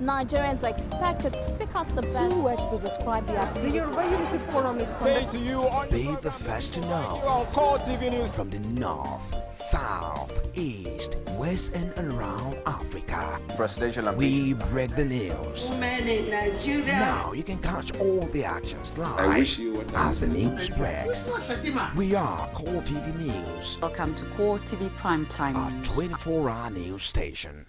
Nigerians are expected to seek out the best. 2 words to describe the activity. The Yoruba Unity Forum is conducted. Be the first to know. From the north, south, east, west, and around Africa. We break the news. Now you can catch all the actions live as the news breaks. We are Core TV News. Welcome to Core TV Primetime News, a 24-hour news station.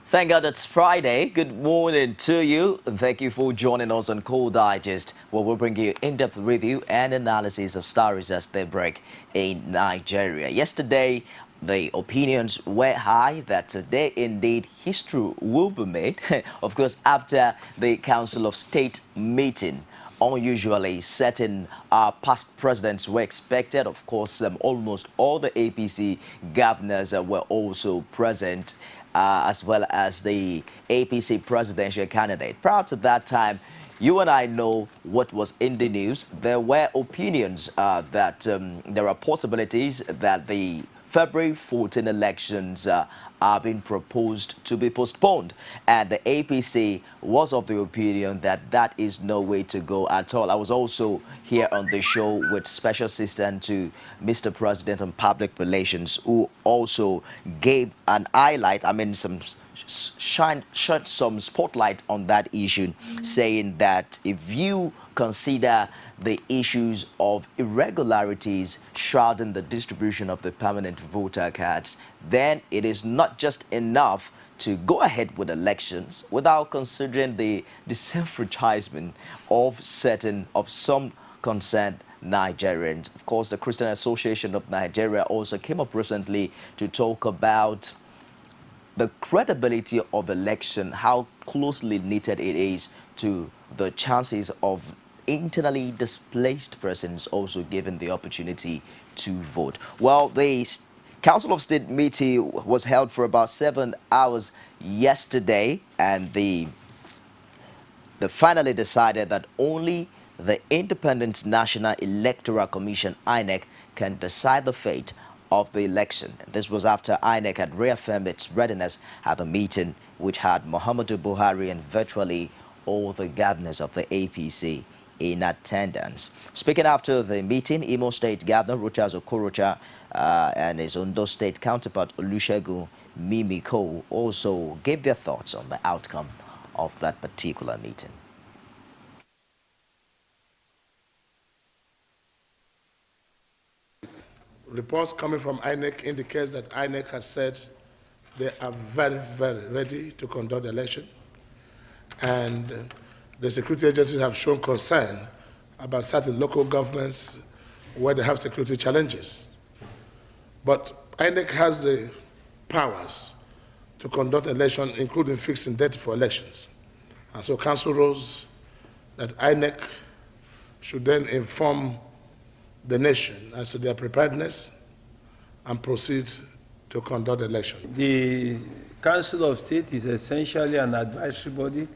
Thank God it's Friday. Good morning to you, and thank you for joining us on Core Digest, where we'll bring you in-depth review and analysis of stories as they break in Nigeria. Yesterday, the opinions were high that today, indeed, history will be made. Of course, after the Council of State meeting. Unusually, certain past presidents were expected. Of course, almost all the APC governors were also present, as well as the APC presidential candidate. Prior to that time, you and I know what was in the news. There were opinions that there are possibilities that the February 14 elections are being proposed to be postponed, and the APC was of the opinion that that is no way to go at all. I was also here on the show with Special Assistant to Mr. President on Public Relations, who also gave an highlight, shed some spotlight on that issue, saying that if you consider the issues of irregularities shrouding the distribution of the permanent voter cards, then it is not just enough to go ahead with elections without considering the disenfranchisement of some concerned Nigerians. Of course, the Christian Association of Nigeria also came up recently to talk about the credibility of election, how closely knitted it is to the chances of internally displaced persons also given the opportunity to vote. Well, the Council of State meeting was held for about 7 hours yesterday, and they finally decided that only the Independent National Electoral Commission, INEC, can decide the fate of the election. This was after INEC had reaffirmed its readiness at the meeting, which had Muhammadu Buhari and virtually all the governors of the APC in attendance. Speaking after the meeting, Imo State Governor Rochas Okorocha and his Ondo State counterpart Olusegun Mimiko also gave their thoughts on the outcome of that particular meeting. Reports coming from INEC indicates that INEC has said they are very, very ready to conduct the election, and the security agencies have shown concern about certain local governments where they have security challenges. But INEC has the powers to conduct elections, including fixing date for elections. And so Council rules that INEC should then inform the nation as to their preparedness and proceed to conduct the election. The Council of State is essentially an advisory body.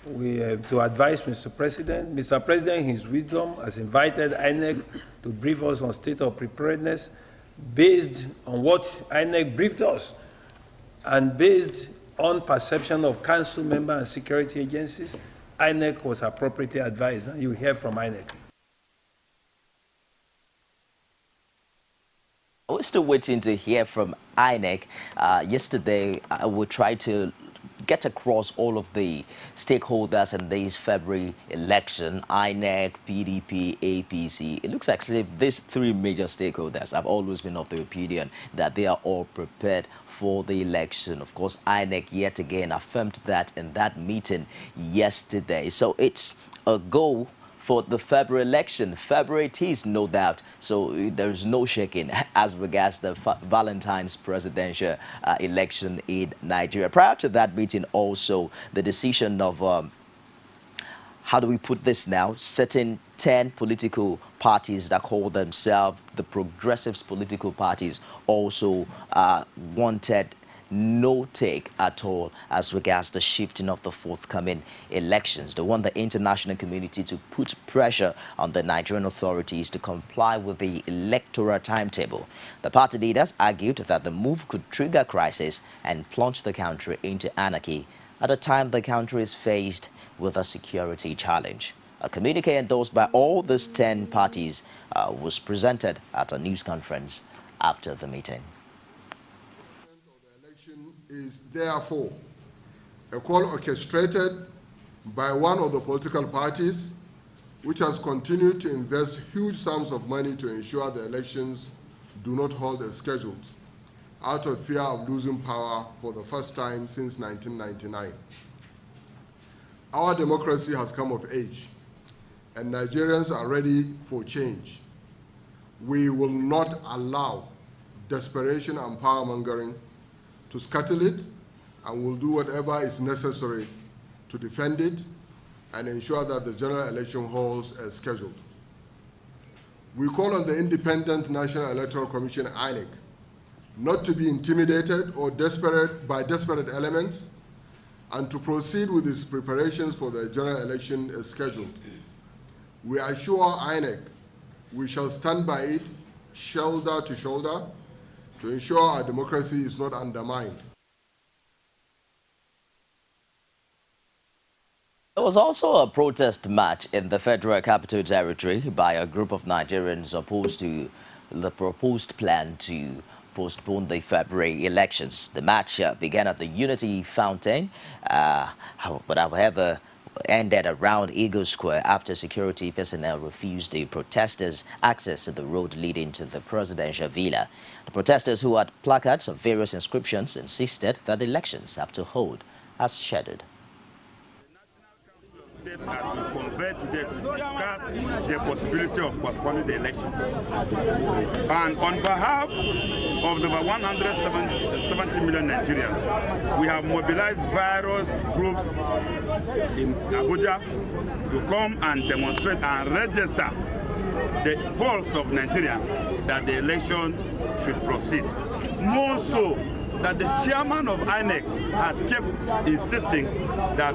We have to advise Mr. President. Mr. President, in his wisdom, has invited INEC to brief us on state of preparedness based on what INEC briefed us and based on perception of council member and security agencies. INEC was appropriately advised, and you hear from INEC. We're still waiting to hear from INEC. Yesterday, we tried to get across all of the stakeholders in this February election, INEC, PDP, APC. It looks like these three major stakeholders have always been of the opinion that they are all prepared for the election. Of course, INEC yet again affirmed that in that meeting yesterday. So it's a go for the February election. February it is, no doubt. So there's no shaking as regards the Valentine's presidential election in Nigeria. Prior to that meeting also, the decision of, how do we put this now, certain 10 political parties that call themselves the Progressives political parties also wanted no take at all as regards the shifting of the forthcoming elections. They want the international community to put pressure on the Nigerian authorities to comply with the electoral timetable. The party leaders argued that the move could trigger crisis and plunge the country into anarchy at a time the country is faced with a security challenge. A communique endorsed by all these 10 parties was presented at a news conference after the meeting. The election is therefore a call orchestrated by one of the political parties which has continued to invest huge sums of money to ensure the elections do not hold as scheduled, out of fear of losing power for the first time since 1999. Our democracy has come of age, and Nigerians are ready for change. We will not allow desperation and power-mongering to scuttle it, and will do whatever is necessary to defend it and ensure that the general election holds as scheduled. We call on the Independent National Electoral Commission, INEC, not to be intimidated or by desperate elements, and to proceed with its preparations for the general election as scheduled. We assure INEC we shall stand by it shoulder to shoulder to ensure our democracy is not undermined. There was also a protest march in the Federal Capital Territory by a group of Nigerians opposed to the proposed plan to postpone the February elections. The march began at the Unity Fountain, but however ended around Eagle Square after security personnel refused the protesters access to the road leading to the presidential villa. The protesters, who had placards of various inscriptions, insisted that the elections have to hold as scheduled. State has been convened today to discuss the possibility of postponing the election. And on behalf of the 170 million Nigerians, we have mobilized various groups in Abuja to come and demonstrate and register the pulse of Nigerians that the election should proceed. More so that the chairman of INEC had kept insisting that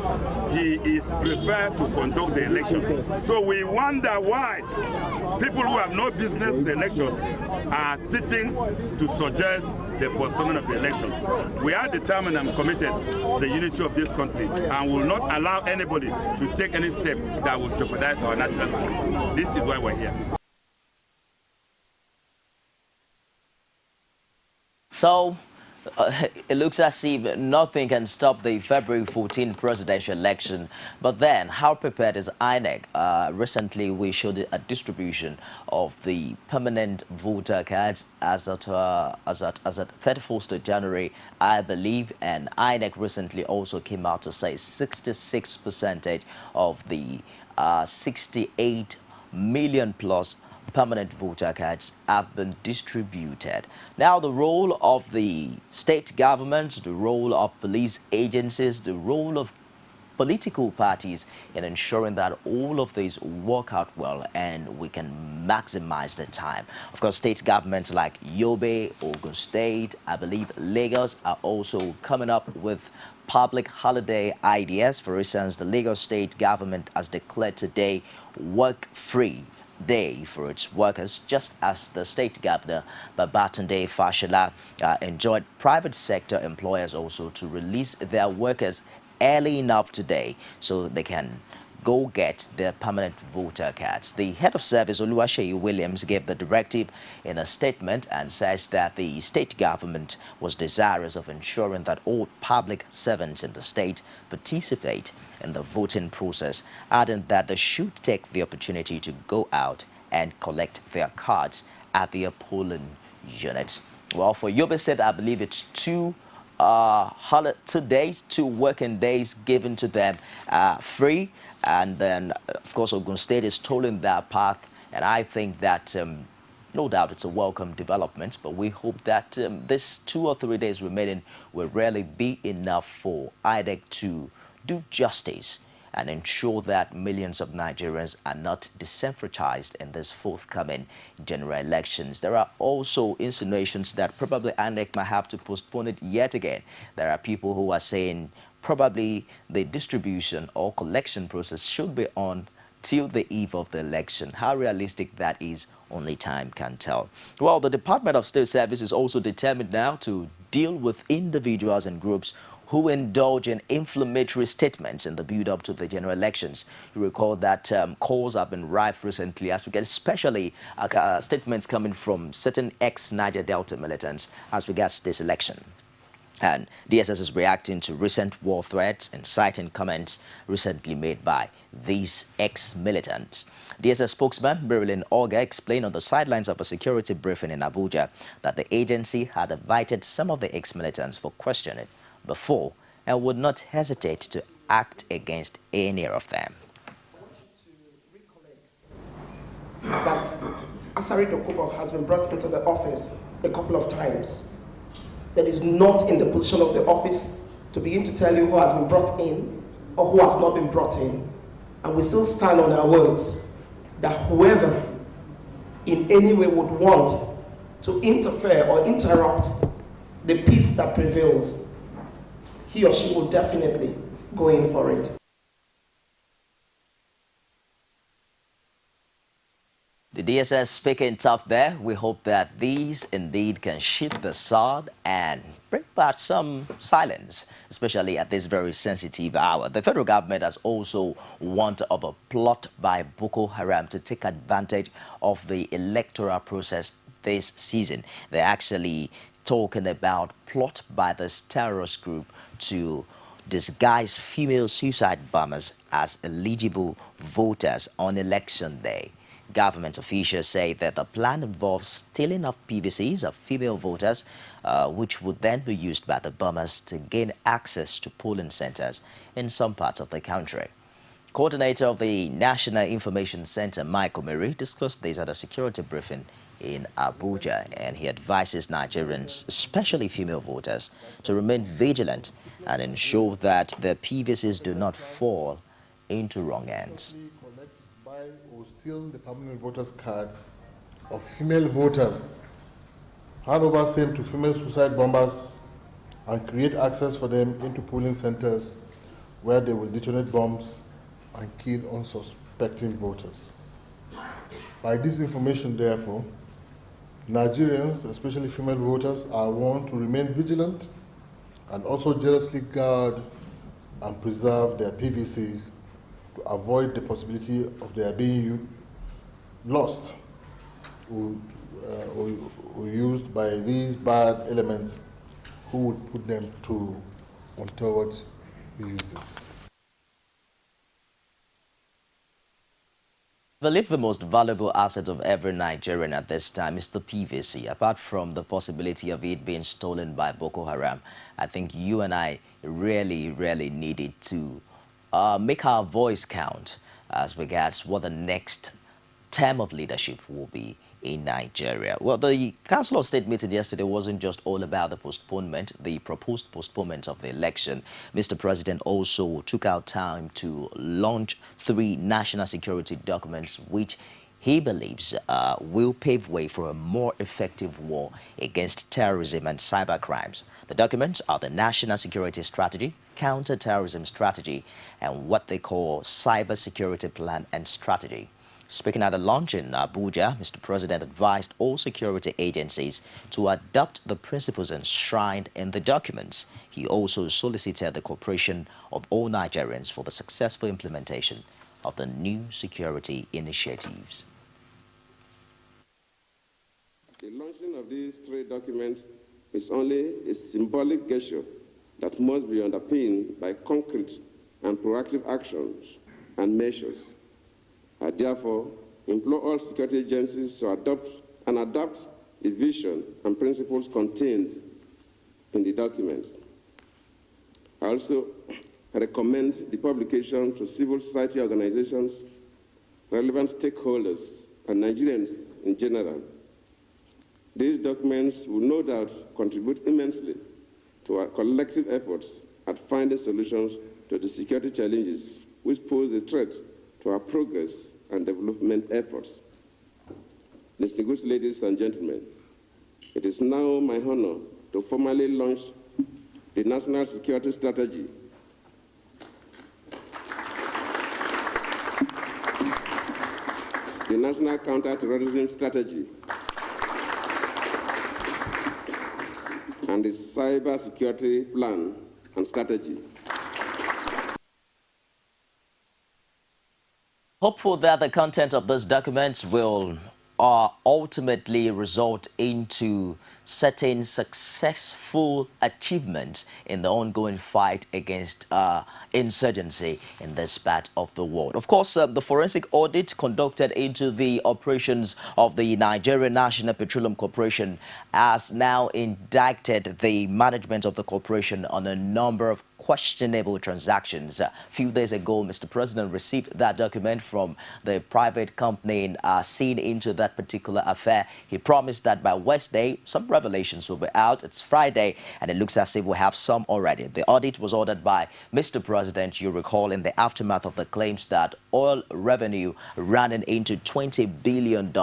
he is prepared to conduct the election. So we wonder why people who have no business with the election are sitting to suggest the postponement of the election. We are determined and committed to the unity of this country and will not allow anybody to take any step that will jeopardize our national security. This is why we're here. So, it looks as if nothing can stop the February 14 presidential election. But then, how prepared is INEC? Recently, we showed a distribution of the permanent voter cards as at 31st of January, I believe. And INEC recently also came out to say 66% of the 68 million plus permanent voter cards have been distributed. Now, the role of the state governments, the role of police agencies, the role of political parties in ensuring that all of these work out well and we can maximize the time. Of course, state governments like Yobe, Ogun State, I believe Lagos are also coming up with public holiday ideas. For instance, the Lagos state government has declared today work-free day for its workers, just as the state governor Babatunde Fashola enjoined private sector employers also to release their workers early enough today so they can go get their permanent voter cards. The head of service, Oluwaseyi Williams, gave the directive in a statement and says that the state government was desirous of ensuring that all public servants in the state participate in the voting process, adding that they should take the opportunity to go out and collect their cards at their polling units. Well, for Yobe State, I believe it's 2 working days given to them free, and then of course Ogun State is tolling their path, and I think that no doubt it's a welcome development, but we hope that this 2 or 3 days remaining will really be enough for INEC to do justice and ensure that millions of Nigerians are not disenfranchised in this forthcoming general elections. There are also insinuations that probably INEC might have to postpone it yet again. There are people who are saying probably the distribution or collection process should be on till the eve of the election. How realistic that is, only time can tell. Well, the Department of State Service is also determined now to deal with individuals and groups who indulge in inflammatory statements in the build-up to the general elections. You recall that calls have been rife recently as we get especially statements coming from certain ex-Niger Delta militants as regards this election. And DSS is reacting to recent war threats and citing comments recently made by these ex-militants. DSS spokesman Marilyn Orga explained on the sidelines of a security briefing in Abuja that the agency had invited some of the ex-militants for questioning before and would not hesitate to act against any of them. That Asari Dokubo has been brought into the office a couple of times, but is not in the position of the office to begin to tell you who has been brought in or who has not been brought in. And we still stand on our words that whoever in any way would want to interfere or interrupt the peace that prevails, he or she will definitely go in for it. The DSS speaking tough there. We hope that these indeed can shift the sod and bring back some silence, especially at this very sensitive hour. The federal government has also warned of a plot by Boko Haram to take advantage of the electoral process this season. They're actually talking about plot by this terrorist group to disguise female suicide bombers as eligible voters on election day. Government officials say that the plan involves stealing of PVCs of female voters, which would then be used by the bombers to gain access to polling centers in some parts of the country. Coordinator of the National Information Center, Michael Mary, discussed this at a security briefing in Abuja, and he advises Nigerians, especially female voters, to remain vigilant and ensure that their PVCs do not fall into wrong hands. Or steal the permanent voters' cards of female voters, hand over same to female suicide bombers, and create access for them into polling centers where they will detonate bombs and kill unsuspecting voters. By this information, therefore, Nigerians, especially female voters, are warned to remain vigilant and also jealously guard and preserve their PVCs to avoid the possibility of their being lost or used by these bad elements who would put them to untoward uses. I believe the most valuable asset of every Nigerian at this time is the PVC. Apart from the possibility of it being stolen by Boko Haram, I think you and I really needed to make our voice count as regards what the next term of leadership will be in Nigeria. Well, the Council of State meeting yesterday wasn't just all about the postponement, the proposed postponement of the election. Mr. President also took out time to launch 3 national security documents which he believes will pave way for a more effective war against terrorism and cyber crimes. The documents are the National Security Strategy, Counter-Terrorism Strategy, and what they call Cyber Security Plan and Strategy. Speaking at the launch in Abuja, Mr. President advised all security agencies to adopt the principles enshrined in the documents. He also solicited the cooperation of all Nigerians for the successful implementation of the new security initiatives. The launching of these 3 documents is only a symbolic gesture that must be underpinned by concrete and proactive actions and measures. I therefore implore all security agencies to adopt and adapt the vision and principles contained in the documents. I also recommend the publication to civil society organizations, relevant stakeholders, and Nigerians in general. These documents will no doubt contribute immensely to our collective efforts at finding solutions to the security challenges we which pose a threat to our progress and development efforts. Distinguished ladies and gentlemen, it is now my honor to formally launch the National Security Strategy, the National Counter-Terrorism Strategy, and the Cyber Security Plan and Strategy. Hopeful that the content of this document will ultimately result into certain successful achievements in the ongoing fight against insurgency in this part of the world. Of course, the forensic audit conducted into the operations of the Nigerian National Petroleum Corporation has now indicted the management of the corporation on a number of questionable transactions. A few days ago, Mr. President received that document from the private company seen into that particular affair. He promised that by Wednesday, some revelations will be out. It's Friday, and it looks as if we have some already. The audit was ordered by Mr. President, you recall, in the aftermath of the claims that oil revenue running into $20 billion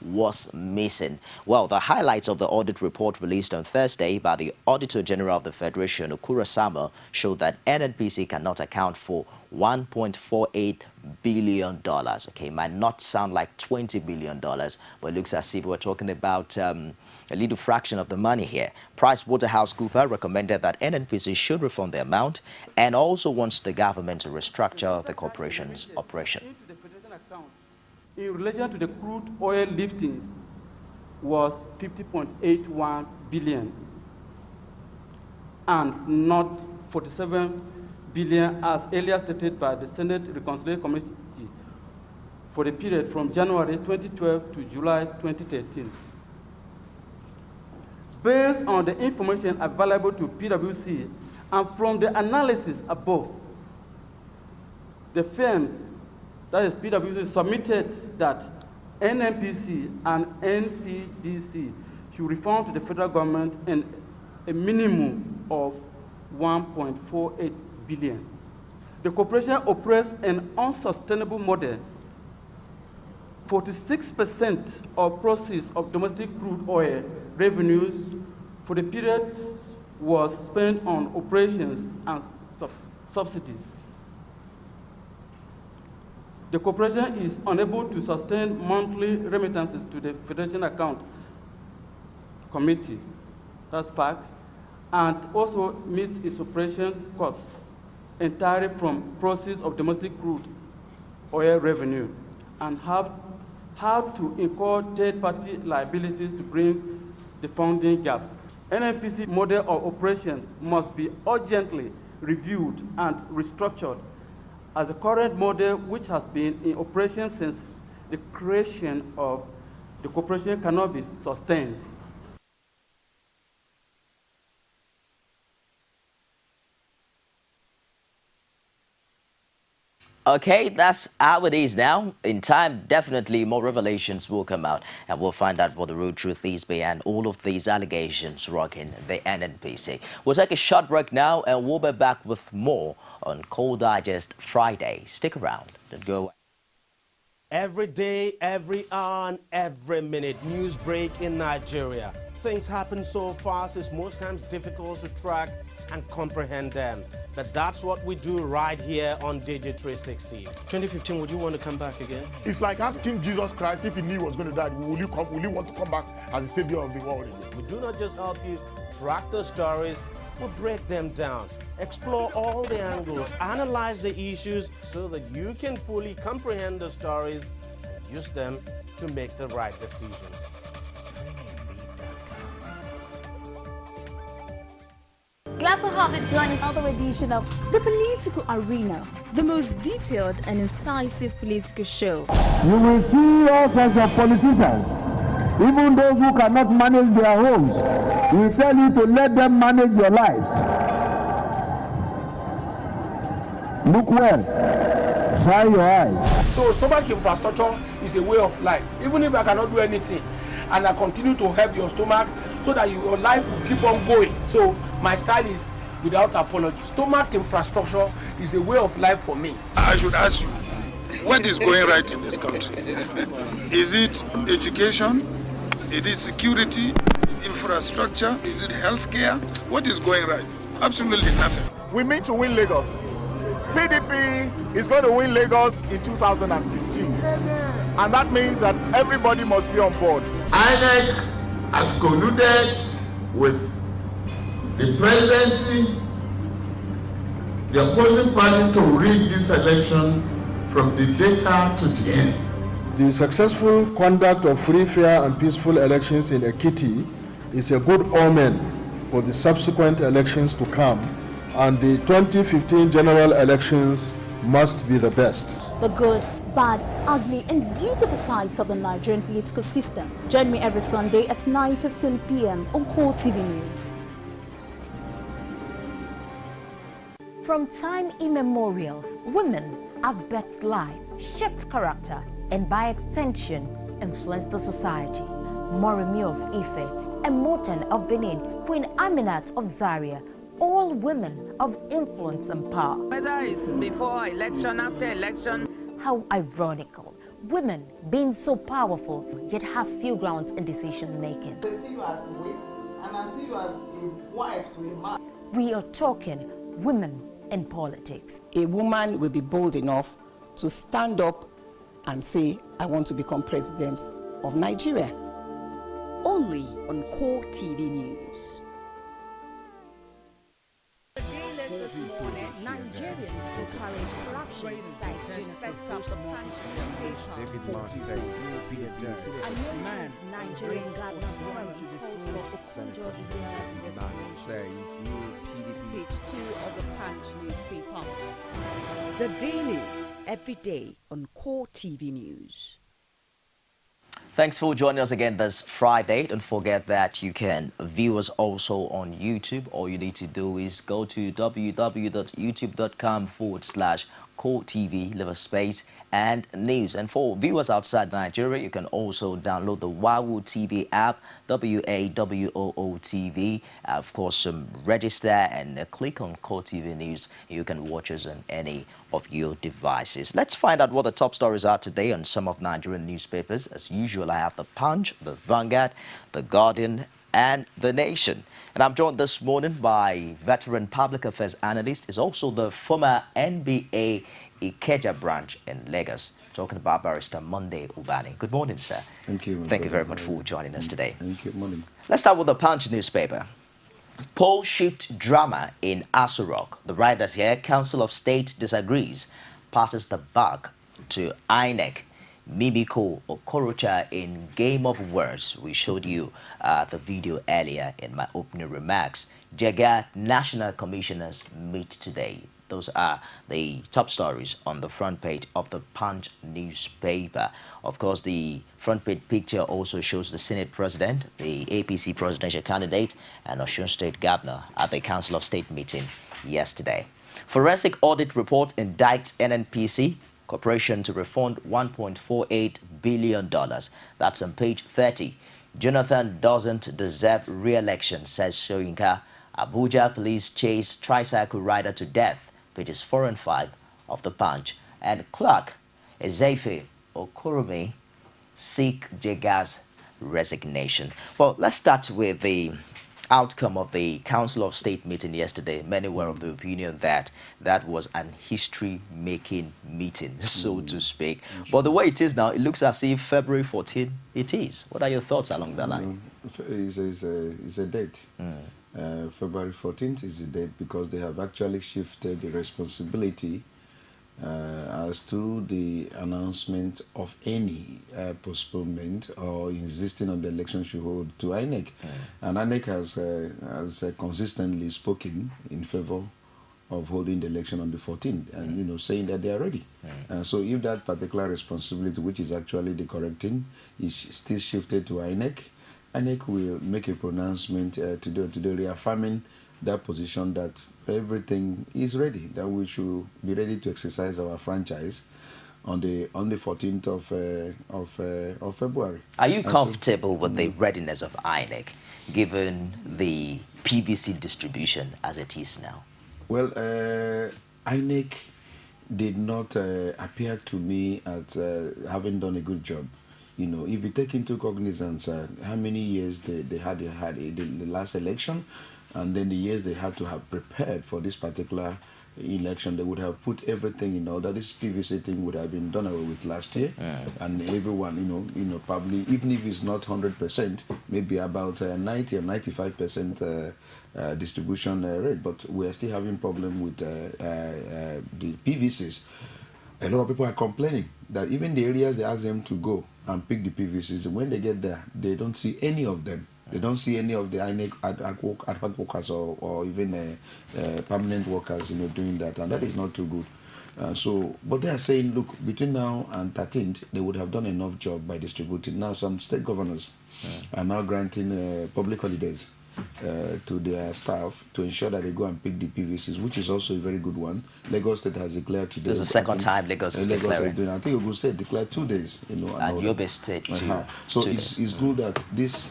was missing. Well, the highlights of the audit report released on Thursday by the Auditor General of the Federation, Okura Samuel, showed that NNPC cannot account for $1.48 billion. Okay, it might not sound like $20 billion, but it looks as if we're talking about a little fraction of the money here. PricewaterhouseCoopers recommended that NNPC should refund the amount and also wants the government to restructure the corporation's operation. In relation to the crude oil liftings was 50.81 billion and not 47 billion as earlier stated by the Senate Reconciliation Committee for the period from January 2012 to July 2013. Based on the information available to PwC and from the analysis above, the firm, that is PwC, submitted that NNPC and NPDC should refund to the federal government in a minimum of 1.48 billion. The corporation operates an unsustainable model. 46% of proceeds of domestic crude oil revenues for the period was spent on operations and subsidies. The corporation is unable to sustain monthly remittances to the Federation Account Committee, that's fact, and also meets its operation costs entirely from proceeds of domestic crude oil revenue, and have to incur third-party liabilities to bring the funding gap. NNPC model of operation must be urgently reviewed and restructured, as the current model, which has been in operation since the creation of the corporation, cannot be sustained. Okay, that's how it is now. In time, definitely more revelations will come out, and we'll find out what the real truth is behind all of these allegations rocking the NNPC. We'll take a short break now, and we'll be back with more on Coal Digest Friday. Stick around. Don't go away. Every day, every hour, and every minute, news break in Nigeria. Things happen so fast, it's most times difficult to track and comprehend them. But that's what we do right here on Digi360. 2015, would you want to come back again? It's like asking Jesus Christ if he knew he was going to die, will you want to come back as the savior of the world again? We do not just help you track the stories, we break them down, explore all the angles, analyze the issues so that you can fully comprehend the stories and use them to make the right decisions. Glad to have you join us on another edition of The Political Arena, the most detailed and incisive political show. You will see all sorts of politicians, even those who cannot manage their homes, will tell you to let them manage your lives. Look well, shine your eyes. So stomach infrastructure is a way of life. Even if I cannot do anything, and I continue to help your stomach so that your life will keep on going. So my style is without apology. Stomach infrastructure is a way of life for me. I should ask you, what is going right in this country? Is it education? Is it security? Infrastructure? Is it healthcare? What is going right? Absolutely nothing. We mean to win Lagos. PDP is going to win Lagos in 2015. And that means that everybody must be on board. INEC has colluded with the presidency, the opposing party, to rig this election from the data to the end. The successful conduct of free, fair, and peaceful elections in Ekiti is a good omen for the subsequent elections to come, and the 2015 general elections must be the best. The good, bad, ugly, and beautiful sides of the Nigerian political system. Join me every Sunday at 9:15 p.m. on Core TV News. From time immemorial, women have birthed life, shaped character, and by extension, influenced the society. Moremi of Ife, Emotan of Benin, Queen Aminat of Zaria, all women of influence and power. Whether it's before election, after election. How ironical. Women being so powerful, yet have few grounds in decision making. They see you as a wife, and I see you as a wife to a man. We are talking women in politics. A woman will be bold enough to stand up and say, I want to become president of Nigeria. Only on Core TV News. This morning, Nigerians encourage corruption, cites June First of the Punch newspaper. Nigerian government forum calls for Okonjo Iweala's resignation. Page 2 of the Punch newspaper. The Dailies, every day on Core TV News. Thanks for joining us again this Friday. Don't forget that you can view us also on YouTube. All you need to do is go to www.youtube.com/Core TV, leave a space and news. And for viewers outside Nigeria, you can also download the WAWO TV app, WAWOO TV. Of course, register and click on Core TV News. You can watch us on any of your devices. Let's find out what the top stories are today on some of Nigerian newspapers. As usual, I have the Punch, the Vanguard, the Guardian, and the Nation. And I'm joined this morning by veteran public affairs analyst, is also the former NBA Ikeja branch in Lagos, talking about Barrister Monday Ubani. Good morning, sir. Thank you. Thank you very much for joining us today. Thank you. Morning. Let's start with the Punch newspaper. Pole shift drama in Aso Rock. The writers here, Council of State disagrees, passes the buck to INEC. Mimiko Okorocha in Game of Words. We showed you the video earlier in my opening remarks. Jega National Commissioners meet today. Those are the top stories on the front page of the Punch newspaper. Of course, the front page picture also shows the Senate President, the APC presidential candidate, and Osun State Governor at the Council of State meeting yesterday. Forensic audit report indicts NNPC Corporation to refund $1.48 billion. That's on page 30. Jonathan doesn't deserve re-election, says Soyinka. Abuja police chase tricycle rider to death. Pages 4 and 5 of the Punch. And Clark Ezefe Okorome seek Jega's resignation. Well, let's start with the outcome of the Council of State meeting yesterday. Many were of the opinion that that was an history-making meeting, so to speak. But the way it is now, it looks as if February 14 it is. What are your thoughts along that line? It's a date. February 14th is the date because they have actually shifted the responsibility as to the announcement of any postponement or insisting on the election should hold to INEC. And INEC has consistently spoken in favor of holding the election on the 14th and, saying that they are ready. So if that particular responsibility, which is actually the correct thing, is still shifted to INEC, INEC will make a pronouncement today reaffirming that position that everything is ready, that we should be ready to exercise our franchise on the 14th of February. Are you comfortable with the readiness of INEC, given the PVC distribution as it is now? Well, INEC did not appear to me as having done a good job. You know, if you take into cognizance how many years they had the last election, and then the years they had to have prepared for this particular election, they would have put everything in order. This PVC thing would have been done away with last year, and everyone, you know, probably, even if it's not 100%, maybe about 90 or 95% distribution rate. But we are still having problem with the PVCs. A lot of people are complaining that even the areas they ask them to go and pick the PVCs, when they get there, they don't see any of them. They don't see any of the INEC ad hoc workers or even permanent workers, you know, doing that, and that is not too good. But they are saying, look, between now and 13th, they would have done enough job by distributing. Now some state governors are now granting public holidays to their staff to ensure that they go and pick the PVCs, which is also a very good one. Lagos State has declared today. This is the second time Lagos is declaring. I think Ogun State declared 2 days. You know, and Yobe State too. So it's good that this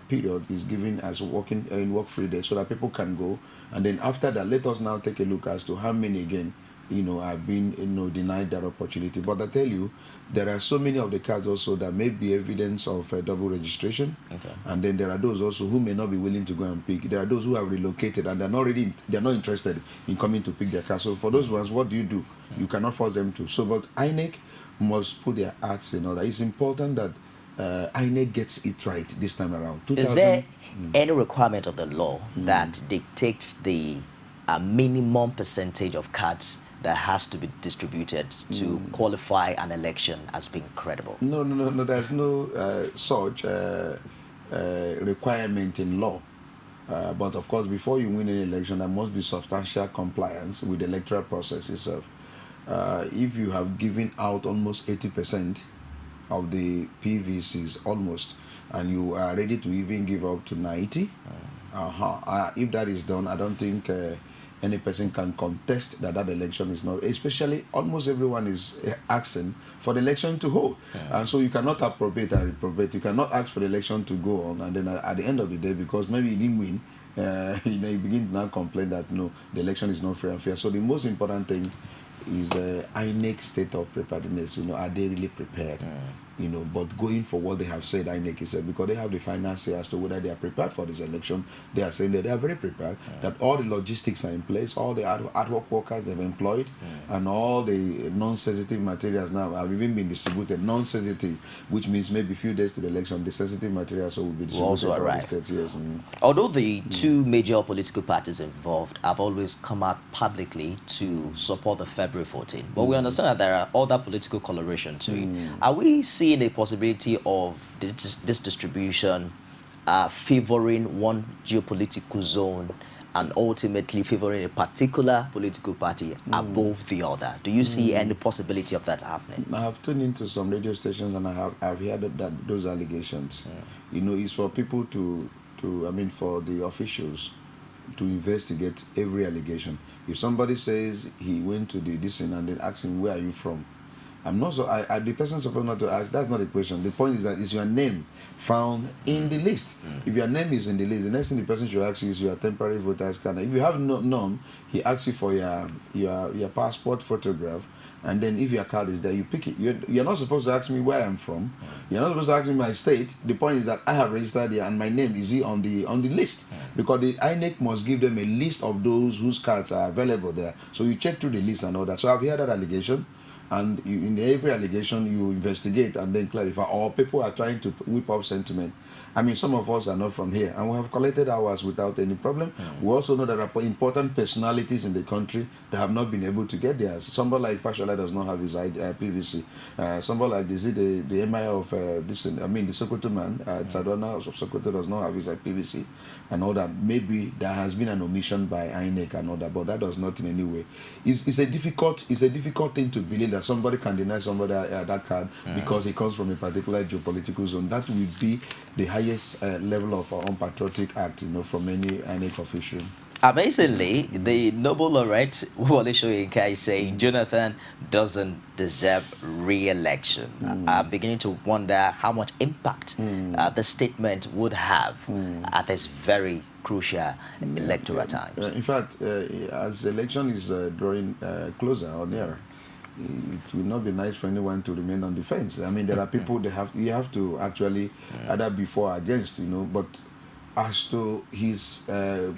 period is given as work-free day, so that people can go. And then after that, let us now take a look as to how many again, you know, have been, you know, denied that opportunity. But I tell you, there are so many of the cards also that may be evidence of double registration. And then there are those also who may not be willing to go and pick. There are those who have relocated and they're not interested in coming to pick their card. So for those ones, what do? You cannot force them to. So, but INEC must put their acts in order. It's important that INEC gets it right this time around. Is there any requirement of the law that dictates the minimum percentage of cards that has to be distributed to qualify an election as being credible? No. There's no such requirement in law. But of course, before you win an election, there must be substantial compliance with the electoral process itself. If you have given out almost 80% of the PVCs, almost, and you are ready to even give up to 90, if that is done, I don't think any person can contest that election is not, especially almost everyone is asking for the election to hold. And so you cannot appropriate and reprobate. You cannot ask for the election to go on, and then at the end of the day, because maybe you didn't win, you know, you begin to now complain that no, the election is not free and fair. So the most important thing is INEC state of preparedness. You know, are they really prepared? You know, but going for what they have said, INEC is because they have the final say as to whether they are prepared for this election. They are saying that they are very prepared, that all the logistics are in place, all the ad hoc workers they've employed, and all the non-sensitive materials now have even been distributed. Non-sensitive, which means maybe a few days to the election, the sensitive materials will be distributed. Also arrive. Yes. Although the two major political parties involved have always come out publicly to support the February 14, but we understand that there are other political coloration to it. Are we seeing a possibility of this distribution favoring one geopolitical zone and ultimately favoring a particular political party above the other? Do you see any possibility of that happening? I have tuned into some radio stations and I've heard that those allegations. You know, it's for people for the officials to investigate every allegation. If somebody says he went to the dissent and then ask him, where are you from? I'm not so. The person supposed not to ask. That's not the question. The point is that is your name found in the list. If your name is in the list, the next thing the person should ask you is your temporary voter's card. If you have none, he asks you for your passport photograph, and then if your card is there, you pick it. You're not supposed to ask me where I'm from. You're not supposed to ask me my state. The point is that I have registered here, and my name is here on the list, because the INEC must give them a list of those whose cards are available there. So you check through the list and all that. So I've heard that allegation. And in every allegation, you investigate and then clarify. Or people are trying to whip up sentiment. I mean, some of us are not from here, and we have collected ours without any problem. We also know that there are important personalities in the country that have not been able to get theirs. Somebody like Fashola does not have his PVC. Somebody like the Emir of the Sokoto man, Tsadona of Sokoto, does not have his PVC, and all that. Maybe there has been an omission by INEC and all that, but that does not in any way. It's a difficult thing to believe that somebody can deny somebody that card because he comes from a particular geopolitical zone. That would be the highest level of unpatriotic act, you know, from any INEC official. Amazingly, the Nobel laureate Wole Soyinka is saying Jonathan doesn't deserve re-election. I'm beginning to wonder how much impact the statement would have at this very crucial electoral times. In fact, as the election is drawing closer or nearer, it will not be nice for anyone to remain on the fence. I mean, there are people you have to actually either be for or against, you know, but as to his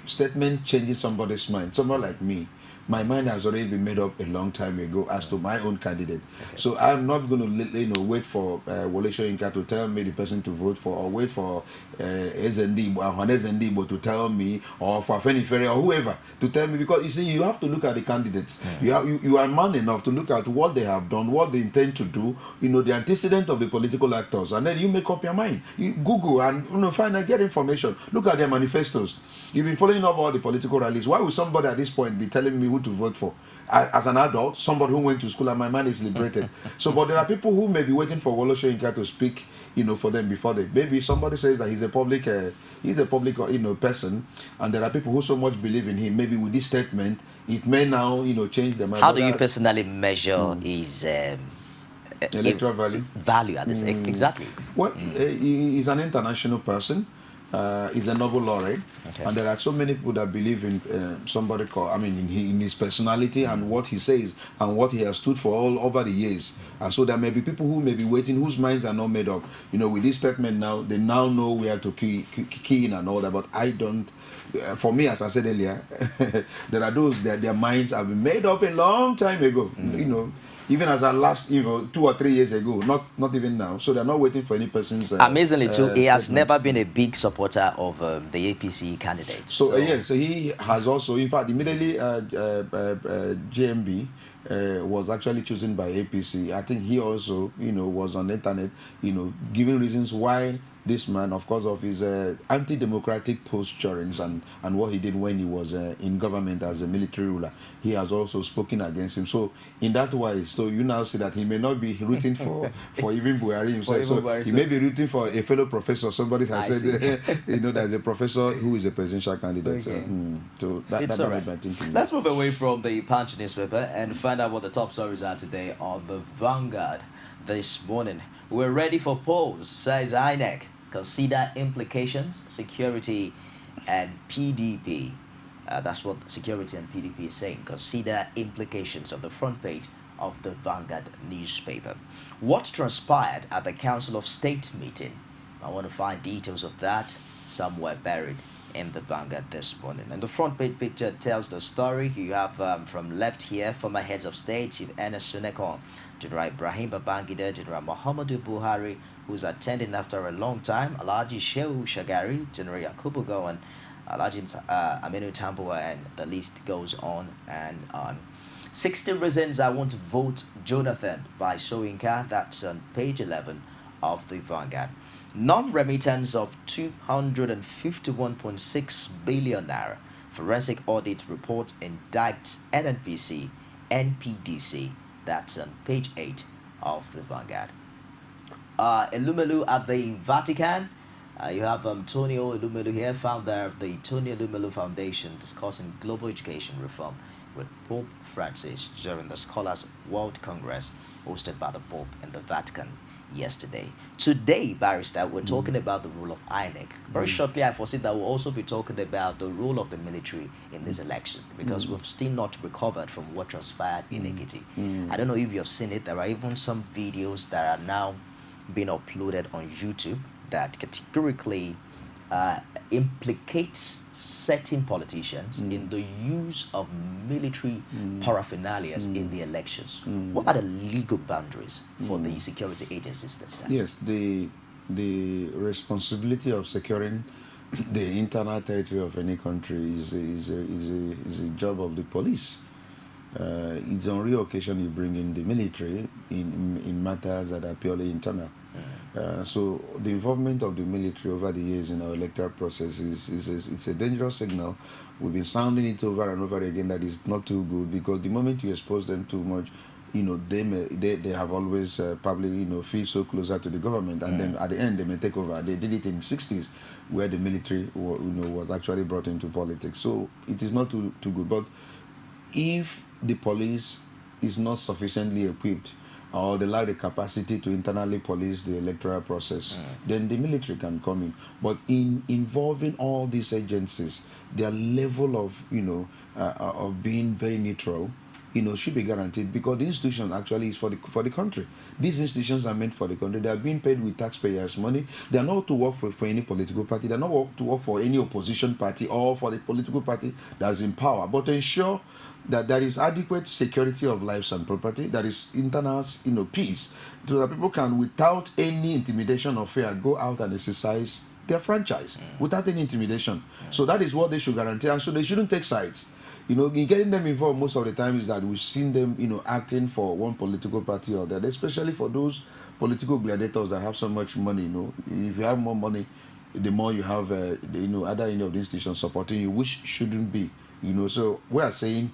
statement changing somebody's mind, someone like me, my mind has already been made up a long time ago as to my own candidate. Okay. So I'm not going to, wait for Wole Soyinka to tell me the person to vote for, or wait for SND to tell me, or for Afenifere or whoever to tell me, because you see, you have to look at the candidates. You are man enough to look at what they have done, what they intend to do, the antecedent of the political actors, and then you make up your mind. You Google and find and get information. Look at their manifestos. You've been following up all the political rallies. Why would somebody at this point be telling me who to vote for? As an adult, somebody who went to school and my mind is liberated. But there are people who may be waiting for Wole Soyinka to speak, for them before they. Maybe somebody says that he's a public person, and there are people who so much believe in him. Maybe with this statement, it may now, change their mind. How do you personally measure his electoral value? At this exactly. Well, he's an international person. He's a Nobel laureate, and there are so many people that believe in somebody called, in his personality and what he says and what he has stood for all over the years. And so there may be people who may be waiting, whose minds are not made up. With this statement now, they now know where to key in and all that. But I don't. For me, as I said earlier, there are those that their minds have been made up a long time ago. Even as I last, 2 or 3 years ago, not even now. So they're not waiting for any person's. Amazingly, too, he has never been a big supporter of the APC candidate. So yes, so he has also, in fact, immediately JMB was actually chosen by APC. I think he also, was on the internet, giving reasons why this man, of course, of his anti-democratic posturings and what he did when he was in government as a military ruler, he has also spoken against him. So in that way, so you now see that he may not be rooting for even Buhari himself. So he may be rooting for a fellow professor. Somebody has said, there's a professor who is a presidential candidate. Okay. So that's right. My thinking. Let's move away from the Punch newspaper and find out what the top stories are today on the Vanguard this morning. We're ready for polls, says INEC. Consider implications, security and PDP. That's what security and PDP is saying. Consider implications on the front page of the Vanguard newspaper. What transpired at the Council of State meeting? I want to find details of that somewhere buried in the Vanguard this morning. And the front page picture tells the story. You have from left here, former heads of state, Chief Ernest Shonekan, General Ibrahim Babangida, General Muhammadu Buhari, who's attending after a long time, Alhaji Shehu Shagari, General Yakubu Gowon, Alhaji Aminu Tambuwa, and the list goes on and on. 60 reasons I want to vote Jonathan by Soyinka. That's on page 11 of the Vanguard. Non-remittance of 251.6 billion naira. Forensic audit report indicts NNPC, NPDC. That's on page 8 of the Vanguard. Elumelu at the Vatican. You have Antonio Elumelu here, founder of the Tony Elumelu Foundation, discussing global education reform with Pope Francis during the Scholars World Congress hosted by the Pope in the Vatican yesterday. Today, Barrister, we're talking about the role of INEC. Very shortly, I foresee that we'll also be talking about the role of the military in this election, because we've still not recovered from what transpired in Ekiti. I don't know if you have seen it. There are even some videos that are now being uploaded on YouTube that categorically implicates certain politicians in the use of military paraphernalia in the elections. What are the legal boundaries for the security agencies this time? Yes, the responsibility of securing the internal territory of any country is a job of the police. It's on real occasion you bring in the military in matters that are purely internal. So the involvement of the military over the years in our electoral process it's a dangerous signal. We've been sounding it over and over again that it's not too good, because the moment you expose them too much, they have always probably, feel so closer to the government, and then at the end they may take over. They did it in the 60s, where the military, was actually brought into politics. So it is not too good. But if the police is not sufficiently equipped, or they lack the capacity to internally police the electoral process, then the military can come in. But in involving all these agencies, their level of, of being very neutral, should be guaranteed, because the institution actually is for the country. These institutions are meant for the country. They are being paid with taxpayers' money. They are not to work for any political party. They are not to work for any opposition party or for the political party that is in power, but to ensure that there is adequate security of lives and property, there is internal, peace, so that people can, without any intimidation or fear, go out and exercise their franchise without any intimidation. So that is what they should guarantee, and so they shouldn't take sides. In getting them involved most of the time is that we've seen them, acting for one political party or the other, especially for those political gladiators that have so much money. If you have more money, the more you have, other any of the institutions supporting you, which shouldn't be. So we are saying,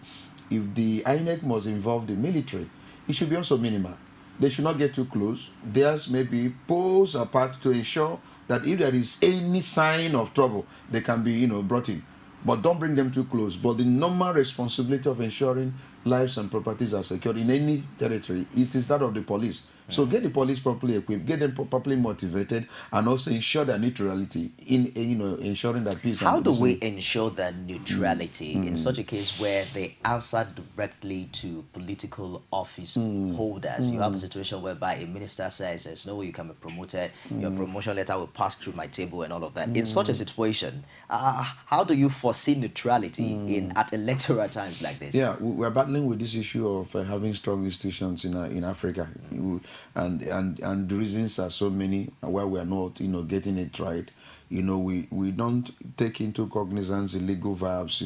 if the INEC must involve the military, it should be also minimal. They should not get too close. Theirs may be poles apart to ensure that if there is any sign of trouble, they can be, brought in. But don't bring them too close. But the normal responsibility of ensuring lives and properties are secured in any territory, it is that of the police. So get the police properly equipped, get them properly motivated, and also ensure their neutrality in ensuring that peace. How do we ensure that neutrality in such a case where they answer directly to political office holders? You have a situation whereby a minister says there's no way you can be promoted, your promotion letter will pass through my table and all of that. In such a situation, how do you foresee neutrality at electoral times like this? Yeah, we're battling with this issue of having strong institutions in Africa. And the reasons are so many why we are not, getting it right. We don't take into cognizance the legal verbs,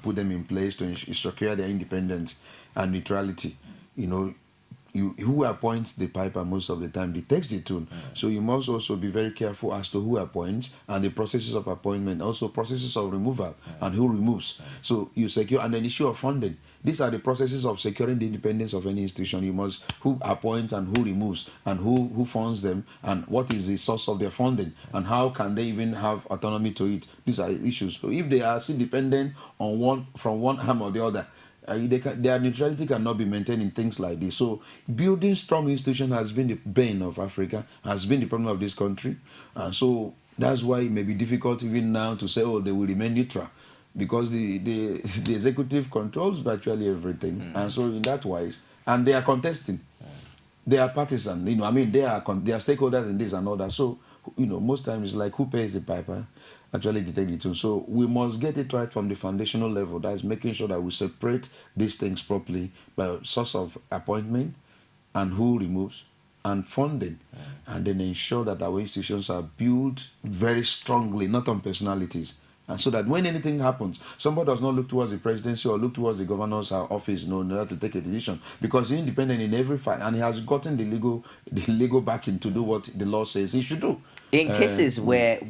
put them in place to secure their independence and neutrality. Who appoints the piper most of the time dictates the tune. So you must also be very careful as to who appoints and the processes of appointment, also processes of removal and who removes. So you secure, and then issue of funding. These are the processes of securing the independence of any institution. You must who appoints and who removes and who funds them and what is the source of their funding and how can they even have autonomy to it. These are issues. So if they are still dependent on from one arm or the other, their neutrality cannot be maintained in things like this. So building strong institutions has been the bane of Africa, has been the problem of this country. And so that's why it may be difficult even now to say, they will remain neutral, because the executive controls virtually everything. And so in that wise, and they are contesting. They are partisan, they are stakeholders in this and all that. So, most times it's like who pays the piper actually detect the tune. So we must get it right from the foundational level. That is making sure that we separate these things properly by source of appointment and who removes and funding, and then ensure that our institutions are built very strongly, not on personalities. And so that when anything happens, somebody does not look towards the presidency or look towards the governor's office in order to take a decision, because he's independent in every fight and he has gotten the legal backing to do what the law says he should do. In cases where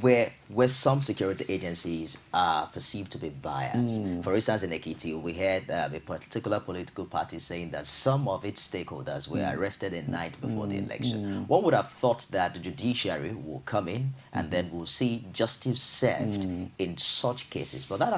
some security agencies are perceived to be biased, for instance, in Ekiti, we had a particular political party saying that some of its stakeholders were arrested the night before the election. One would have thought that the judiciary will come in and then we'll see justice served in such cases, but that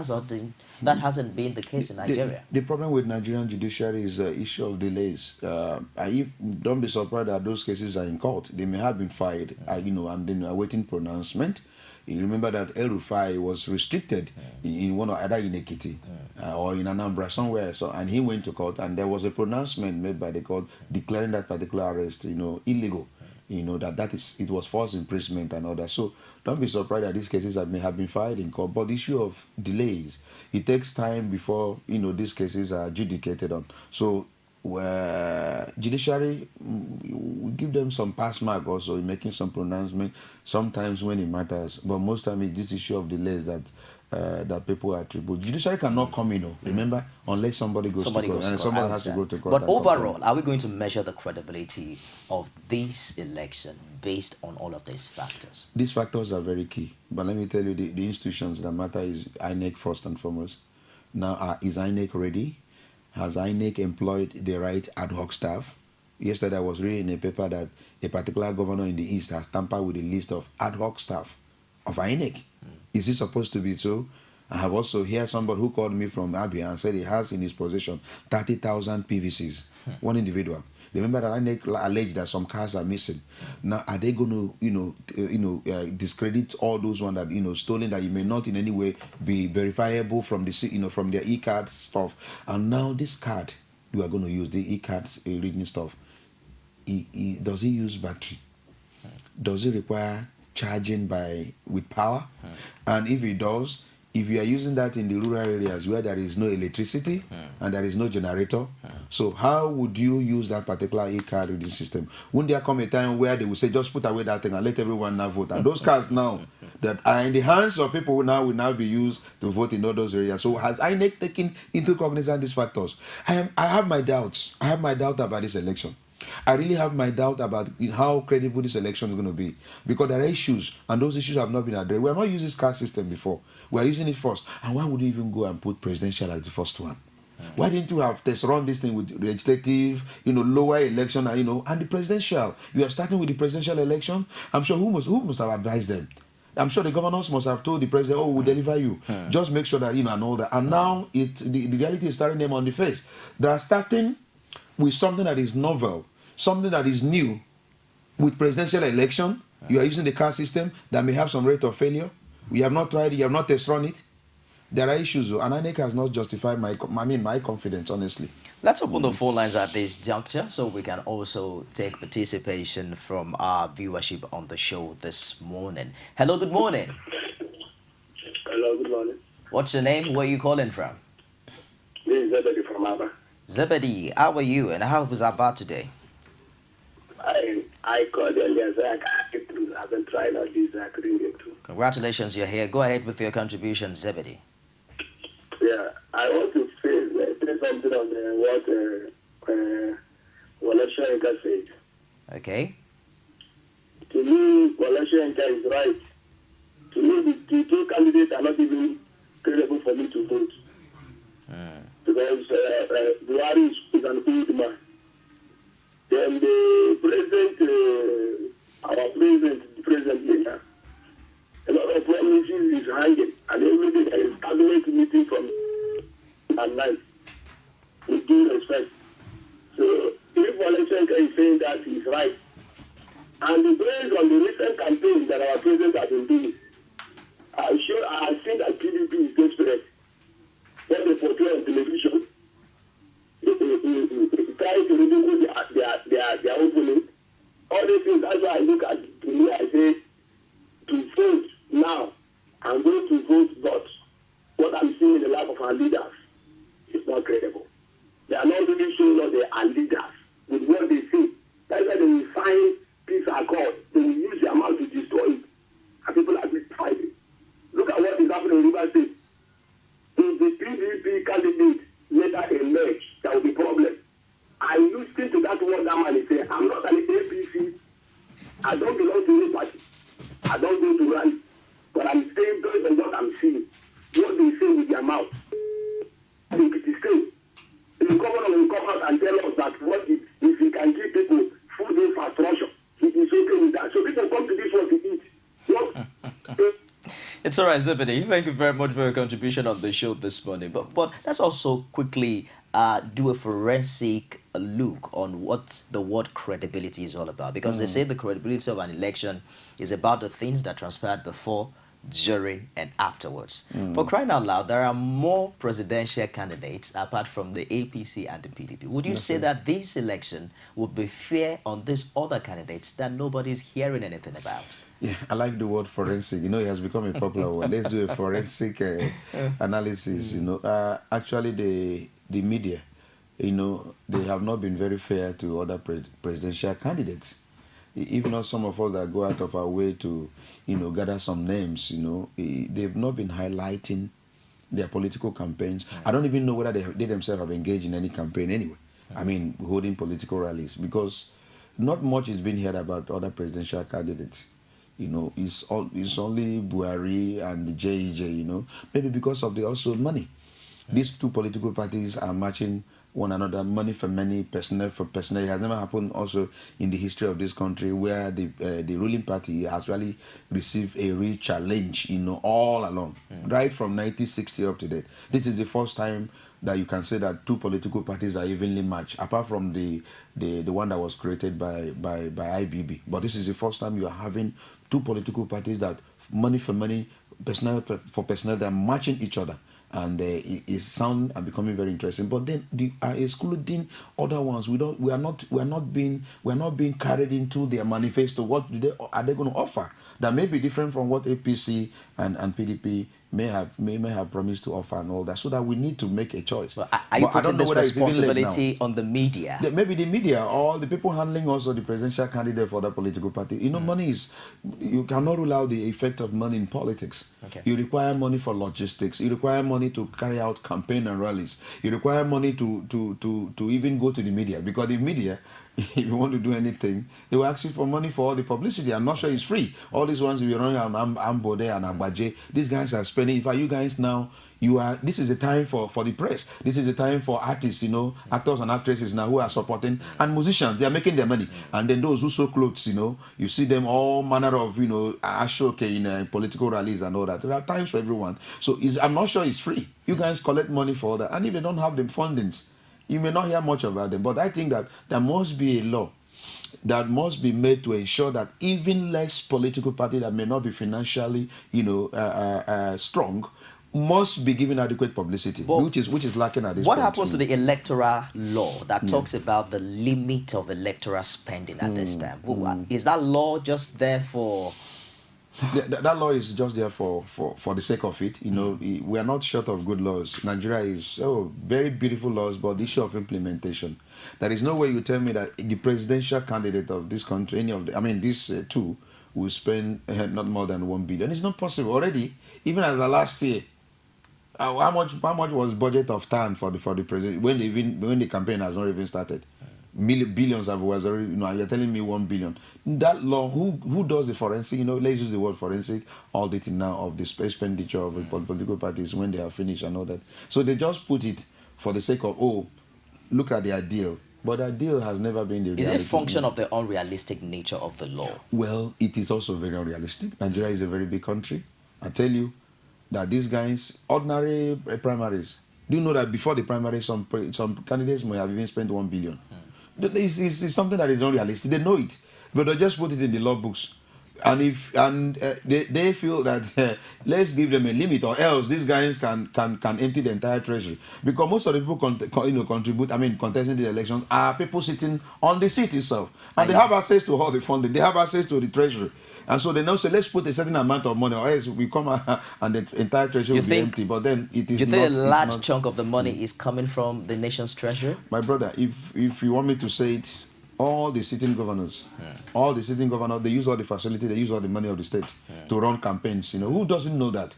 hasn't been the case in Nigeria. The problem with Nigerian judiciary is the issue of delays. Don't be surprised that those cases are in court. They may have been filed, and then awaiting pronouncement. You remember that El Rufai was restricted in one or other in Ekiti or in Anambra somewhere. So, and he went to court, and there was a pronouncement made by the court declaring that particular arrest, illegal. It was false imprisonment and all that. So don't be surprised that these cases may have been filed in court. But the issue of delays, it takes time before these cases are adjudicated on. So judiciary, we give them some pass mark also in making some pronouncement sometimes when it matters, but most time it's this issue of delays that people attribute. Judiciary cannot come in, remember, unless somebody goes to court, and somebody has to go to court. But overall, are we going to measure the credibility of this election based on all of these factors? These factors are very key, but let me tell you, the institutions that matter is INEC first and foremost. Now, is INEC ready? Has INEC employed the right ad hoc staff? Yesterday I was reading in a paper that a particular governor in the East has tampered with a list of ad hoc staff of INEC. Is it supposed to be so? I have also heard somebody who called me from Abia and said he has in his possession 30,000 PVCs, one individual. Remember that INEC alleged that some cars are missing. Now, are they going to, discredit all those ones that stolen, that you may not in any way be verifiable from the from their e-card stuff? And now this card you are going to use, the e-card reading stuff, does it use battery? Does it require charging with power? And if it does, if you are using that in the rural areas where there is no electricity and there is no generator, so how would you use that particular e-card reading system? Wouldn't there come a time where they will say, just put away that thing and let everyone now vote? And those cards now that are in the hands of people will now be used to vote in all those areas. So has INEC taken into cognizance these factors? I have my doubts. I have my doubt about this election. I really have my doubt about how credible this election is going to be, because there are issues, and those issues have not been addressed. We have not used this card system before. We are using it first. And why would you even go and put presidential as the first one? Why didn't you have test run this thing with legislative, lower election, and the presidential? You are starting with the presidential election. I'm sure who must have advised them? I'm sure the governors must have told the president, "Oh, we'll deliver you. Just make sure that and all that." And now the reality is staring them on the face. They are starting with something that is novel, something that is new. With presidential election, you are using the card system that may have some rate of failure. We have not tried it, you have not test run it. There are issues, and INEC has not justified my confidence, honestly. Let's open the phone lines at this juncture so we can also take participation from our viewership on the show this morning. Hello, good morning. Hello, good morning. What's your name? Where are you calling from? This is Zebedee from Aba. Zebedee, how are you and how was Aba today? I called earlier, so I can't get through. I've been trying all this, I couldn't get through. Congratulations, you're here. Go ahead with your contribution, Zebedee. Yeah, I want to say something on what Wole Soyinka said. Okay. To me, Wole Soyinka is right. To me, the two candidates are not even credible for me to vote. Because Buhari is an old man. Then the president, our president, the president later, a lot of promises is hanging, and every day there is cabinet meeting from at night, with due respect. So if Wole Soyinka is saying that he's right, and based on the recent campaign that our president has been doing, I'm sure I have seen that PDP is desperate. When they portray on television, trying to ridicule their opponent. All these things, that's why I look at it. To me, I say, to vote now, I'm going to vote, but what I'm seeing in the life of our leaders is not credible. They are not really showing that they are leaders with what they say. That's why they will sign peace accord. They will use their mouth to destroy it. And people are being fighting. Look at what is happening in River State. If the PDP candidate later emerge, there will be problem. I listened to that word that man is saying. I'm not an APC. I don't belong to any party. I don't go to rally. But I'm saying based on what I'm seeing, what they say with their mouth. I think it is true. The governor will come out and tell us that if he can give people food infrastructure, it is okay with that. So people come to this one to eat. It's all right, Zebedee. Thank you very much for your contribution on the show this morning. But let's also quickly do a forensic look on what the word credibility is all about. Because they say the credibility of an election is about the things that transpired before, during, and afterwards. For crying out loud, there are more presidential candidates apart from the APC and the PDP. Would you say that this election would be fair on these other candidates that nobody's hearing anything about? Yeah, I like the word forensic. It has become a popular word. Let's do a forensic analysis. Actually, the media, they have not been very fair to other presidential candidates. If not some of us that go out of our way to, gather some names, they've not been highlighting their political campaigns. I don't even know whether they themselves have engaged in any campaign anyway. I mean, holding political rallies, because not much is being heard about other presidential candidates. It's only Buhari and the JEJ, maybe because of the also money. These two political parties are matching one another, money for money, personnel for personnel. It has never happened also in the history of this country where the ruling party has really received a real challenge, all along, right from 1960 up to date. This is the first time that you can say that two political parties are evenly matched, apart from the one that was created by IBB. But this is the first time you are having two political parties that money for money, personnel for personnel, they're matching each other. And it sound and becoming very interesting. But then excluding other ones. We are not being carried into their manifesto. What are they going to offer that may be different from what APC and PDP may have promised to offer and all that, so that we need to make a choice. But are you putting this responsibility on the media? Maybe the media or the people handling also the presidential candidate for that political party. Money is, you cannot rule out the effect of money in politics. Okay. You require money for logistics. You require money to carry out campaign and rallies. You require money to even go to the media, because the media, if you want to do anything, they will ask you for money for all the publicity. I'm not sure it's free. All these ones we are running on Ambode and Agbaje, these guys are spending. In fact, you guys now, this is the time for the press. This is the time for artists, actors and actresses now who are supporting, and musicians, they are making their money. And then those who sew clothes, you see them all manner of, ashoke in political rallies and all that. There are times for everyone. So I'm not sure it's free. You guys collect money for that. And if they don't have the fundings, you may not hear much about them. But I think that there must be a law that must be made to ensure that even less political party that may not be financially, strong, must be given adequate publicity, which is lacking at this point. What happens to the electoral law that talks about the limit of electoral spending at this time? Is that law just there for... That law is just there for the sake of it. We are not short of good laws. Nigeria is very beautiful laws, but the issue of implementation. There is no way you tell me that the presidential candidate of this country, these two, will spend not more than 1 billion. It's not possible already. Even as the last year, how much was budget of TAN for the president when the campaign has not even started? Billions of was already, you're telling me 1 billion. That law, who does the forensic, let's use the word forensic auditing now of the expenditure of the political parties when they are finished and all that. So they just put it for the sake of, look at the ideal. But the ideal has never been the reality. Is it a function of the unrealistic nature of the law? Well, it is also very unrealistic. Nigeria is a very big country. I tell you that these guys, ordinary primaries, do you know that before the primaries, some candidates may have even spent 1 billion? It's something that is unrealistic. They know it, but they just put it in the law books. And they feel that let's give them a limit, or else these guys can empty the entire treasury. Because most of the people contesting the elections are people sitting on the seat itself, and they have access to all the funding. They have access to the treasury. And so they now say, let's put a certain amount of money, or else we come and the entire treasury will be empty. But then it is not. You think a large chunk of the money is coming from the nation's treasury? My brother, if you want me to say it, all the sitting governors, they use all the facility, they use all the money of the state to run campaigns. Who doesn't know that?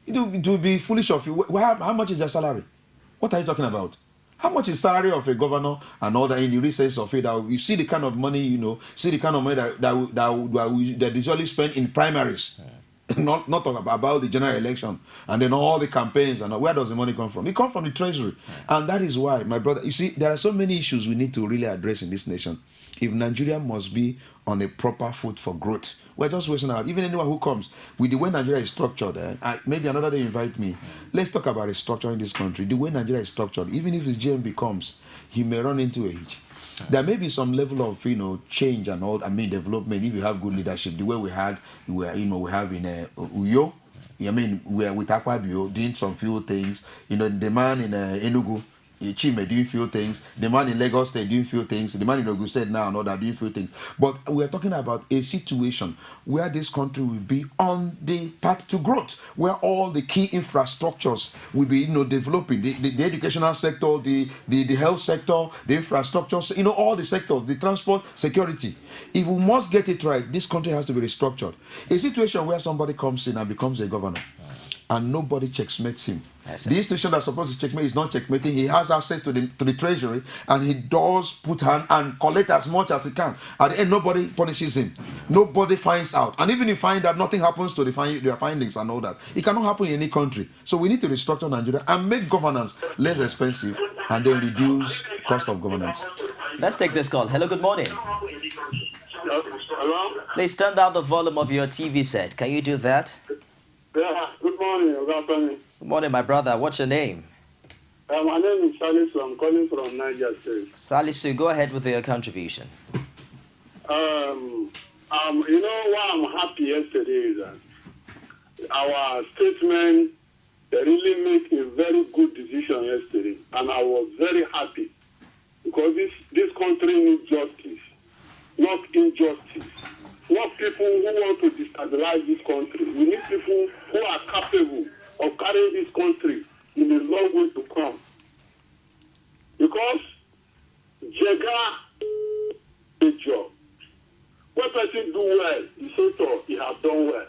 It would be foolish of you. How much is their salary? What are you talking about? How much is salary of a governor and all that in the real sense of it? That you see the kind of money, see the kind of money that is usually spent in primaries. Not talk about the general election and then all the campaigns and where does the money come from? It comes from the treasury. And that is why, my brother, you see, there are so many issues we need to really address in this nation. If Nigeria must be on a proper foot for growth, we're just wasting out. Even anyone who comes with the way Nigeria is structured, maybe another day invite me. Let's talk about restructuring this country. The way Nigeria is structured, even if the GM comes, he may run into a hitch. There may be some level of change and all. Development if you have good leadership. The way we have in Uyo. We're with Akpabio doing some few things. The man in Enugu, Chime doing few things. The man in Lagos State doing few things. The man in Ogun State now and all that doing few things. But we are talking about a situation where this country will be on the path to growth, where all the key infrastructures will be developing. The educational sector, the health sector, the infrastructures, all the sectors, the transport, security. If we must get it right, this country has to be restructured. A situation where somebody comes in and becomes a governor. and nobody checkmates him. The institution that's supposed to checkmate is not checkmating. He has access to the treasury, and he does put hand and collect as much as he can. At the end, nobody punishes him. Nobody finds out. And even if you find that nothing happens to their findings and all that, it cannot happen in any country. So we need to restructure Nigeria and make governance less expensive, and then reduce cost of governance. Let's take this call. Hello, good morning. Hello? Please turn down the volume of your TV set. Can you do that? Yeah, good morning. Good morning, my brother. What's your name? My name is Salisu. I'm calling from Niger State. Salisu, go ahead with your contribution. You know why I'm happy yesterday is that our statesmen, they really made a very good decision yesterday, and I was very happy because this country needs justice, not injustice. Not people who want to destabilize this country. We need people who are capable of carrying this country in a long way to come. Because Jega a job. When person do well, he say so, he has done well.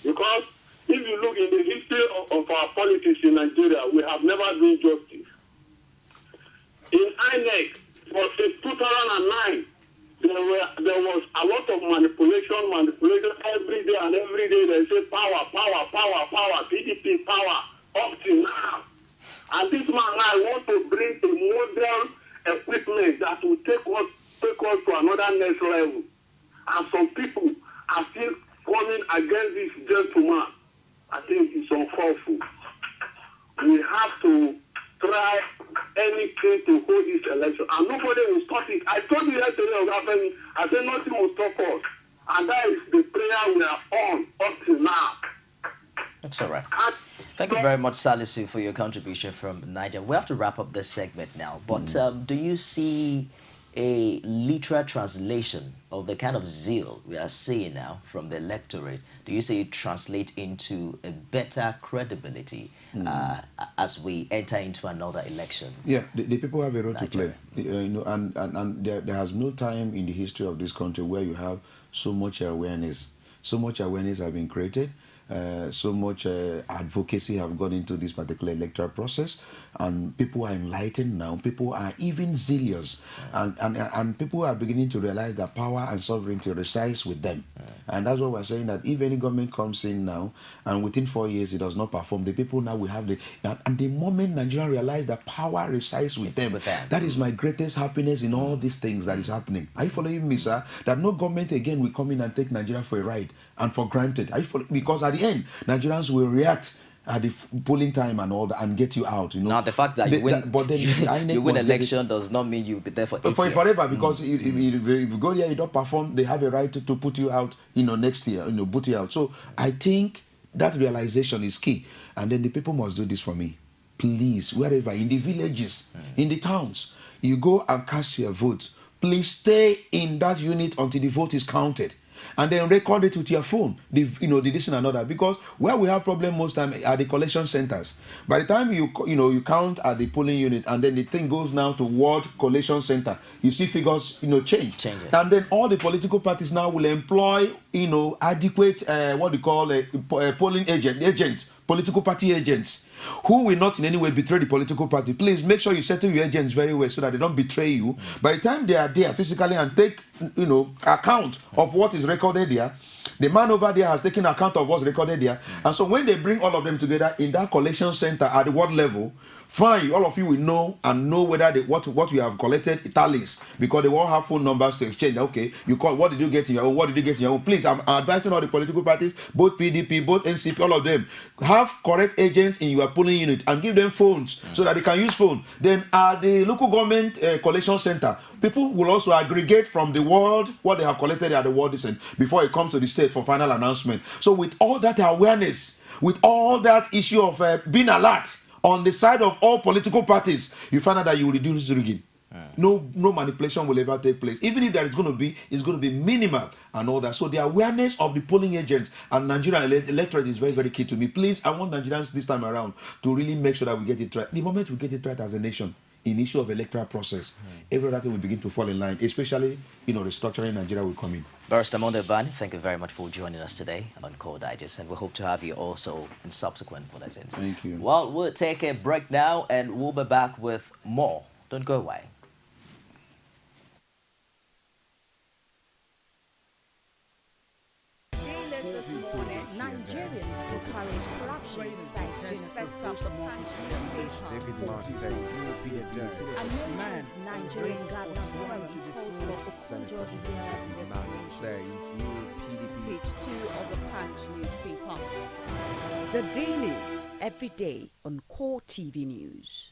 Because if you look in the history of our politics in Nigeria, we have never done justice. In INEC, since 2009, there was a lot of manipulation every day, and every day they say power, PDP power, up to now. And this man now wants to bring a modern equipment that will take us to another next level. And some people are still coming against this gentleman. I think it's uncalled. We have to try anything to hold this election, and nobody will stop it. I told you yesterday, I said nothing will stop us, and that is the prayer we are on up to now. That's all right. Thank you very much, Salisu, for your contribution from Niger. We have to wrap up this segment now, but do you see a literal translation of the kind of zeal we are seeing now from the electorate? Do you see it translate into a better credibility as we enter into another election? Yeah, the people have a role to play. And there has no time in the history of this country where you have so much awareness. So much awareness has been created. So much advocacy have gone into this particular electoral process, and people are enlightened now. People are even zealous, and people are beginning to realize that power and sovereignty resides with them. And that's what we're saying, that if any government comes in now and within 4 years it does not perform, the people now will have and the moment Nigerians realize that power resides with them, that is my greatest happiness in all these things that is happening. Are you following me, sir? That no government again will come in and take Nigeria for a ride and for granted. Are you following? Because at the end, Nigerians will react at the polling time and all that and get you out. Now the fact that you win election does not mean you'll be there for 8 years. Forever, because if you go there, you don't perform, they have a right to put you out, next year, boot you out. So I think that realization is key. And then the people must do this for me. Please, wherever, in the villages, in the towns, you go and cast your vote. Please stay in that unit until the vote is counted. And then record it with your phone, the this and another. Because where we have problem most time are the collection centers. By the time you count at the polling unit, and then the thing goes now to ward collection center, you see figures change. And then all the political parties now will employ adequate polling agents, political party agents, who will not in any way betray the political party. Please make sure you settle your agents very well so that they don't betray you. By the time they are there physically and take account of what is recorded there, the man over there has taken account of what's recorded there. And so when they bring all of them together in that collection center at the ward level, fine, all of you will know whether what you have collected tallies, because they will have phone numbers to exchange. Okay, you call, what did you get in your own? What did you get in your own? Please, I'm advising all the political parties, both PDP, both NCP, all of them, have correct agents in your polling unit and give them phones so that they can use phone. Then at the local government collection center, people will also aggregate from the ward what they have collected at the ward before it comes to the state for final announcement. So with all that awareness, with all that issue of being alert on the side of all political parties, you find out that you will reduce rigging. No manipulation will ever take place. Even if there is going to be, it's going to be minimal and all that. So the awareness of the polling agents and Nigerian electorate is very, very key to me. Please, I want Nigerians this time around to really make sure that we get it right. The moment we get it right as a nation, in issue of electoral process, every other thing will begin to fall in line, especially, restructuring Nigeria will come in. Barrister Monday Bani, thank you very much for joining us today on Core Digest, and we hope to have you also in subsequent bulletins. Thank you. Well, we'll take a break now, and we'll be back with more. Don't go away. This morning, Nigerians encourage corruption, cites June Festa of the Punch newspaper. Anonymous Nigerian Gardeners Forum calls for Okonjo Iweala's resignation. Page 2 of the Punch newspaper. The Dailies, every day on Core TV News.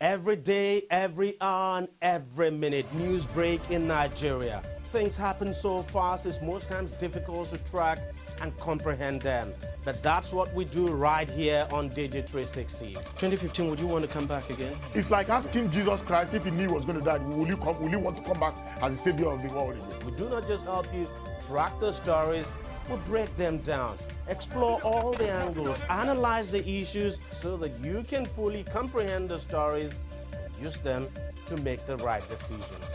Every day, every hour, and every minute, news break in Nigeria. Things happen so fast, it's most times difficult to track and comprehend them. But that's what we do right here on Digit 360. 2015, would you want to come back again? It's like asking Jesus Christ if he knew he was going to die, will you want to come back as the savior of the world again? We do not just help you track the stories, we break them down, explore all the angles, analyze the issues so that you can fully comprehend the stories and use them to make the right decisions.